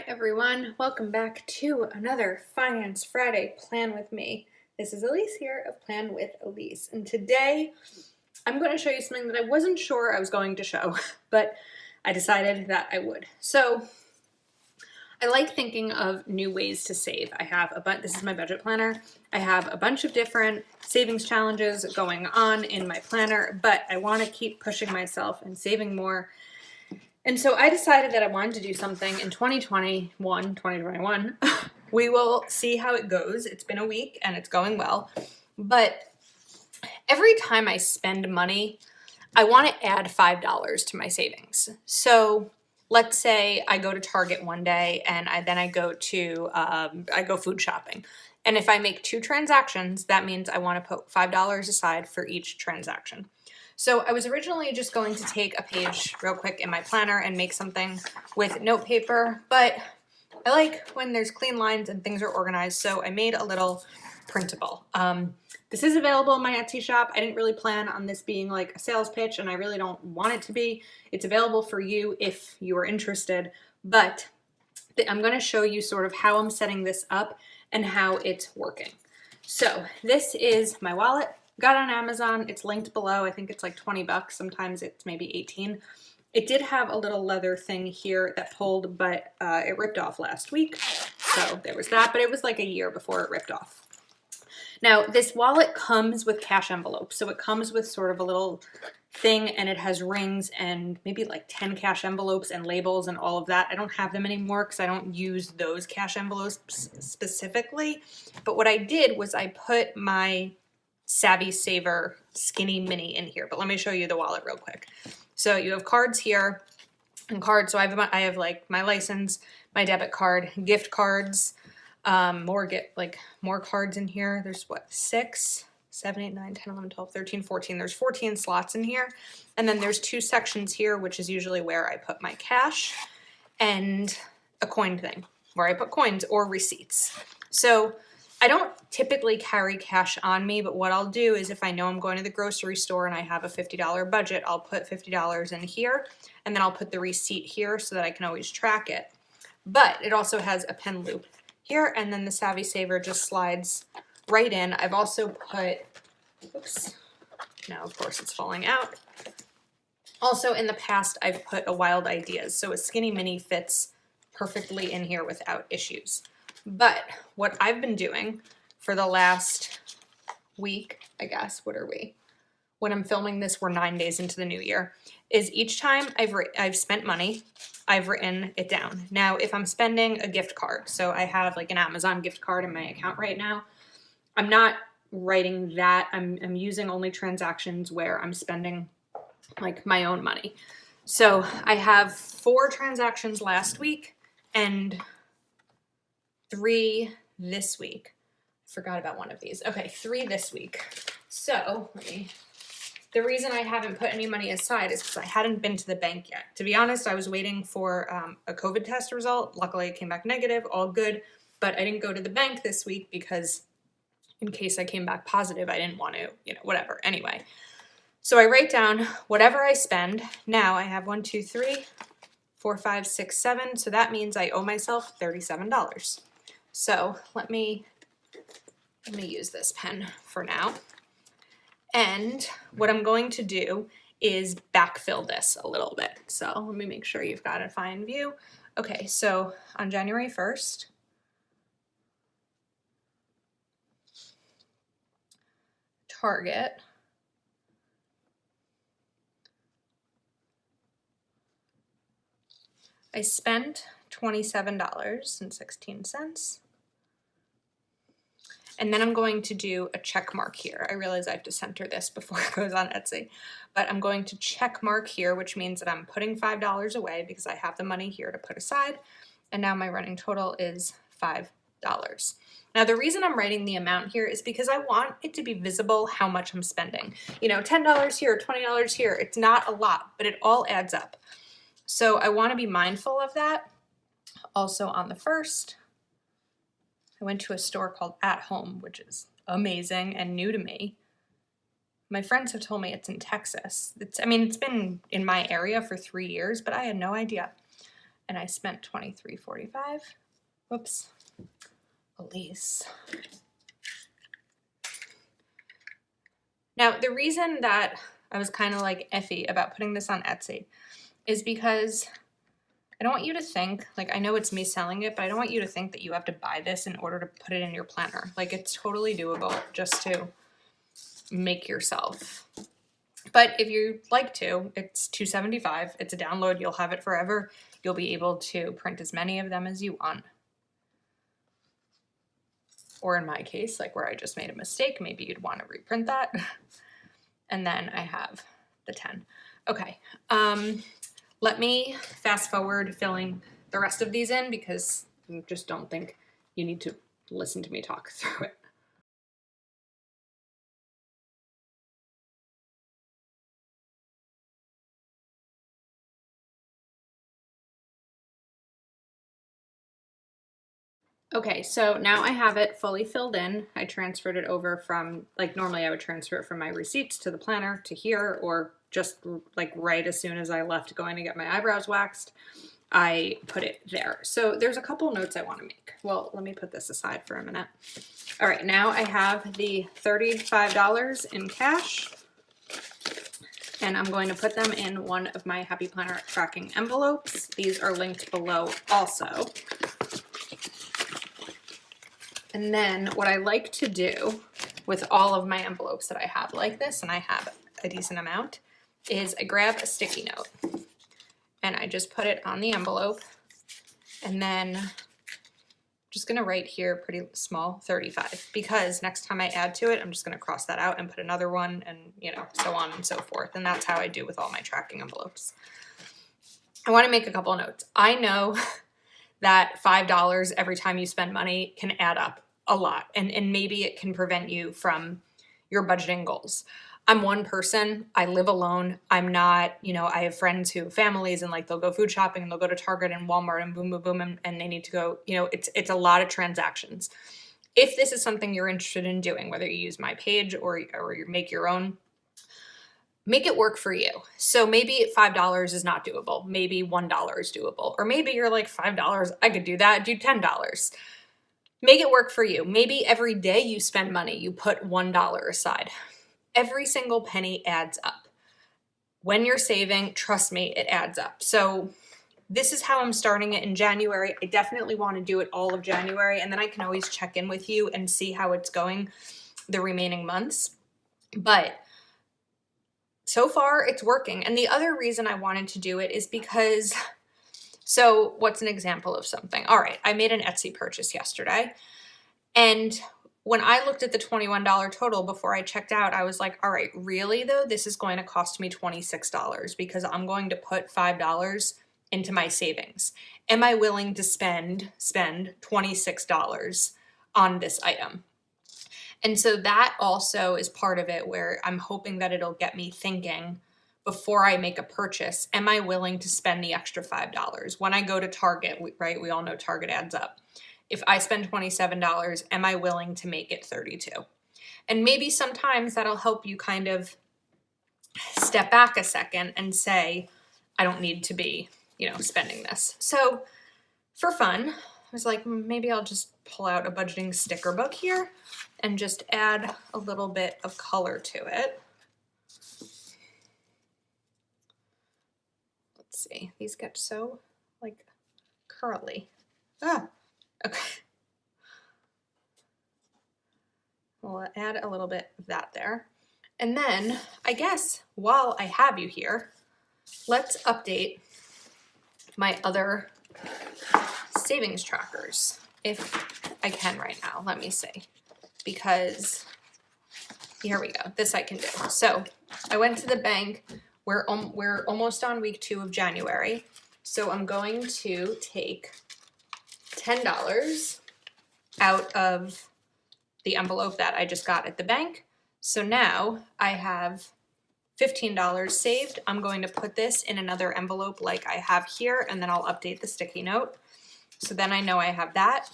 everyone, welcome back to another Finance Friday Plan with me. This is Elise here of Plan with Elise, and today I'm going to show you something that I wasn't sure I was going to show, but I decided that I would. So I like thinking of new ways to save. This is my budget planner. I have a bunch of different savings challenges going on in my planner, but I want to keep pushing myself and saving more. And so I decided that I wanted to do something in 2021. We will see how it goes. It's been a week and it's going well. But every time I spend money, I want to add $5 to my savings. So let's say I go to Target one day and I go food shopping. And if I make 2 transactions, that means I want to put $5 aside for each transaction. So I was originally just going to take a page real quick in my planner and make something with note paper, but I like when there's clean lines and things are organized, so I made a little printable. This is available in my Etsy shop. I didn't really plan on this being like a sales pitch, and I really don't want it to be. It's available for you if you are interested, but I'm going to show you sort of how I'm setting this up and how it's working. So this is my wallet. Got it on Amazon. It's linked below. I think it's like 20 bucks. Sometimes it's maybe 18. It did have a little leather thing here that pulled, but it ripped off last week. So there was that, but it was like a year before it ripped off. Now, this wallet comes with cash envelopes. So it comes with sort of a little thing, and it has rings and maybe like 10 cash envelopes and labels and all of that. I don't have them anymore because I don't use those cash envelopes specifically. But what I did was I put my Savvy Saver Skinny Mini in here, but let me show you the wallet real quick. So you have cards here and cards. So I have like my license, my debit card, gift cards, more cards in here. There's 6, 7, 8, 9, 10, 11, 12, 13, 14. There's 14 slots in here. And then there's 2 sections here, which is usually where I put my cash, and a coin thing where I put coins or receipts. So I don't typically carry cash on me, but what I'll do is if I know I'm going to the grocery store and I have a $50 budget, I'll put $50 in here, and then I'll put the receipt here so that I can always track it. But it also has a pen loop here, and then the Savvy Saver just slides right in. I've also put, now of course it's falling out. Also in the past, I've put a Wild Ideas, so a Skinny Mini fits perfectly in here without issues. But what I've been doing for the last week, I guess, what are we? When I'm filming this, we're 9 days into the new year, is each time I've spent money, I've written it down. Now, if I'm spending a gift card, so I have like an Amazon gift card in my account right now, I'm not writing that. I'm using only transactions where I'm spending like my own money. So I have 4 transactions last week and 3 this week. I forgot about one of these. Okay, 3 this week. So the reason I haven't put any money aside is because I hadn't been to the bank yet. To be honest, I was waiting for a COVID test result. Luckily, it came back negative, all good. But I didn't go to the bank this week because in case I came back positive, I didn't want to, whatever. Anyway, so I write down whatever I spend. Now I have 1, 2, 3, 4, 5, 6, 7. So that means I owe myself $37. So let me use this pen for now. And what I'm going to do is backfill this a little bit. So let me make sure you've got a fine view. Okay, so on January 1st, Target, I spent $27.16. And then I'm going to do a check mark here. I realize I have to center this before it goes on Etsy, but I'm going to check mark here, which means that I'm putting $5 away because I have the money here to put aside. And now my running total is $5. Now, the reason I'm writing the amount here is because I want it to be visible how much I'm spending. $10 here, $20 here. It's not a lot, but it all adds up. So I want to be mindful of that. Also on the 1st, I went to a store called At Home, which is amazing and new to me. My friends have told me it's in Texas. It's been in my area for 3 years, but I had no idea. and I spent $23.45. Whoops, Elise. Now, the reason that I was kind of like iffy about putting this on Etsy is because I don't want you to think, like, I know it's me selling it, but I don't want you to think that you have to buy this in order to put it in your planner. Like, it's totally doable just to make yourself. But if you'd like to, it's $2.75. It's a download. You'll have it forever. You'll be able to print as many of them as you want. Or in my case, like where I just made a mistake, maybe you'd want to reprint that. And then I have the 10. Okay, let me fast forward filling the rest of these in because I just don't think you need to listen to me talk through it. Okay, so now I have it fully filled in. I transferred it over from, like normally I would transfer it from my receipts to the planner to here, or just like right as soon as I left going to get my eyebrows waxed, I put it there. So there's a couple notes I want to make. Well, let me put this aside for a minute. All right, now I have the $35 in cash, and I'm going to put them in one of my Happy Planner tracking envelopes. These are linked below also. And then what I like to do with all of my envelopes that I have like this, and I have a decent amount, is I grab a sticky note and I just put it on the envelope, and then I'm just gonna write here pretty small 35, because next time I add to it, I'm just gonna cross that out and put another one, and you know, so on and so forth. And that's how I do with all my tracking envelopes. I wanna make a couple of notes. I know that $5 every time you spend money can add up a lot, and maybe it can prevent you from your budgeting goals. I'm one person, I live alone, I'm not, you know, I have friends who have families, and like they'll go food shopping and they'll go to Target and Walmart and boom, boom, boom, and they need to go, you know, it's a lot of transactions. If this is something you're interested in doing, whether you use my page or you make your own, make it work for you. So maybe $5 is not doable. Maybe $1 is doable. Or maybe you're like, $5, I could do that, do $10. Make it work for you. Maybe every day you spend money, you put $1 aside. Every single penny adds up. When you're saving, trust me, it adds up. So this is how I'm starting it in January. I definitely want to do it all of January, and then I can always check in with you and see how it's going the remaining months. But so far it's working. And the other reason I wanted to do it is because, so what's an example of something? All right, I made an Etsy purchase yesterday, and when I looked at the $21 total before I checked out, I was like, all right, really though, this is going to cost me $26 because I'm going to put $5 into my savings. Am I willing to spend $26 on this item? And so that also is part of it, where I'm hoping that it'll get me thinking before I make a purchase, am I willing to spend the extra $5? When I go to Target, right, we all know Target adds up. If I spend $27, am I willing to make it $32? And maybe sometimes that'll help you kind of step back a second and say, I don't need to be, you know, spending this. So for fun, I was like, maybe I'll just pull out a budgeting sticker book here and just add a little bit of color to it. Let's see, these get so like curly. Okay. We'll add a little bit of that there. And then I guess while I have you here, let's update my other savings trackers, if I can right now. Let me see, because here we go. This I can do. So I went to the bank. We're almost on week 2 of January. So I'm going to take $10 out of the envelope that I just got at the bank. So now I have $15 saved. I'm going to put this in another envelope like I have here, and then I'll update the sticky note. So then I know I have that.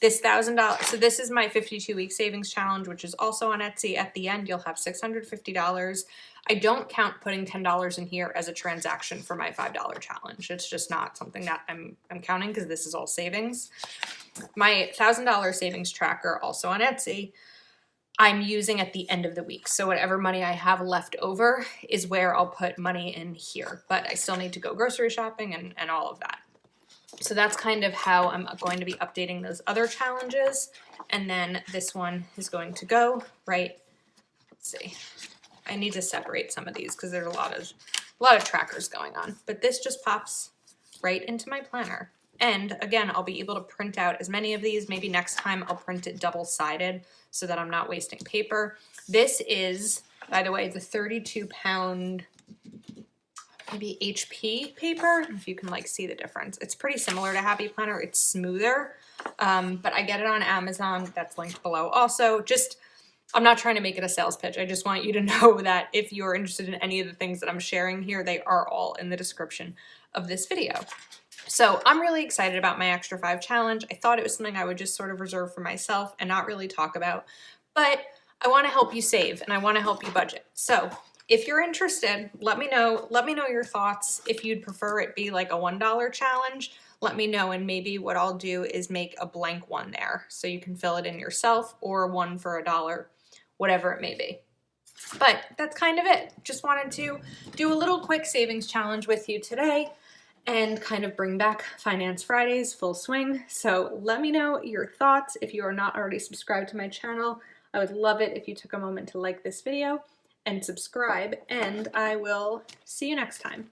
This $1,000, so this is my 52-week savings challenge, which is also on Etsy. At the end, you'll have $650. I don't count putting $10 in here as a transaction for my $5 challenge. It's just not something that I'm counting because this is all savings. My $1,000 savings tracker, also on Etsy, I'm using at the end of the week. So whatever money I have left over is where I'll put money in here, but I still need to go grocery shopping and all of that. So that's kind of how I'm going to be updating those other challenges. And then this one is going to go right, let's see. I need to separate some of these because there's a lot of trackers going on, but this just pops right into my planner. And again, I'll be able to print out as many of these. Maybe next time I'll print it double-sided so that I'm not wasting paper. This is, by the way, the 32-pound maybe HP paper, if you can like see the difference. It's pretty similar to Happy Planner. It's smoother, but I get it on Amazon. That's linked below. Also, just, I'm not trying to make it a sales pitch. I just want you to know that if you're interested in any of the things that I'm sharing here, they are all in the description of this video. So I'm really excited about my Extra 5 challenge. I thought it was something I would just sort of reserve for myself and not really talk about, but I want to help you save and I want to help you budget. So if you're interested, let me know your thoughts. If you'd prefer it be like a $1 challenge, let me know, and maybe what I'll do is make a blank one there so you can fill it in yourself, or one for $1, whatever it may be. But that's kind of it. Just wanted to do a little quick savings challenge with you today and kind of bring back Finance Fridays full swing. So let me know your thoughts. If you are not already subscribed to my channel, I would love it if you took a moment to like this video and subscribe, and I will see you next time.